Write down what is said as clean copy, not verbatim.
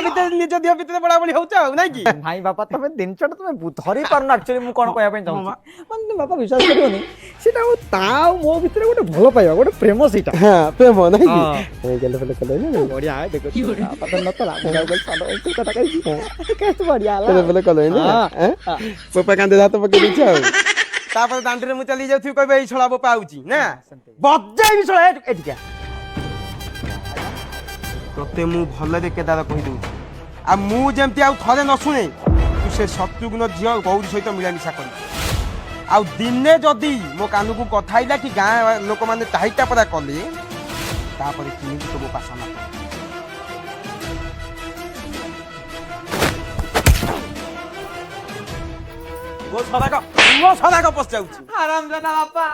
ভিতরে নিজ দেহ ভিতরে বড়া বড়ি হউছ নাই কি ନାଇଁ ବାପା ତମେ ଜିନିଷଟା ତମେ ଧରି ପାରୁନ ଆକ୍ଚୁଆଲି ମୁଁ କଣ କହିବା ପାଇଁ ଚାହୁଁଛି ମାନେ ବାପା ବିଶ୍ୱାସ କରିବନି ସେଟା ଆଉ ତା ଆଉ ମୋ ଭିତରେ ଗୋଟେ ଭଲ ପାଇବା ଗୋଟେ ପ୍ରେମ ସେଇଟା হ্যাঁ প্রেম নাই কি ହଁ। এই গেলে ফেলে কলে না ବଢିଆ ଦେଖ ବାପା ତ ନଥିଲା ମୁଁ ଆଉ କହିଲି ସାନ ଭାଇ ତୁ କଥା କହିଛି କେତେ ବଢିଆ ହେଲା ফেলে ফেলে কলে না হ্যাঁ। ବୋପା କାନ୍ଦେ ହାତ ପକେଇ ଦେଇଛ ଆଉ ତାପରେ ଦାଣ୍ଡରେ ମୁଁ ଚାଲି ଯାଉଥିବି କହିବେ ଏଇ ଛଳା ବୋପା ଆଉଛି ନା ବଜାଇବି ଛଳା ଏଠିକା ତତେ ମୁଁ ଭଲରେ କେଦାର କହିଦଉଛି ଆଉ ମୁଁ ଯେମିତି ଆଉ ଥରେ ନ ଶୁଣେ ତୁ ସେ ଶତ୍ରୁଘ୍ନ ଝିଅ ଗୌରୀ ସହିତ ମିଳାମିଶା କରିବୁ ଆଉ ଦିନେ ଯଦି ମୋ କାନକୁ କଥା ହେଇଲା କି ଗାଁ ଲୋକମାନେ ଟାହିଟା ପରା କଲେ ତାପରେ କେମିତି ତୋ ବୋପା ସାନ ମୋ ସଦାକ ପଶି ଯାଉଛି ଆରାମ ଜାନା ବାପା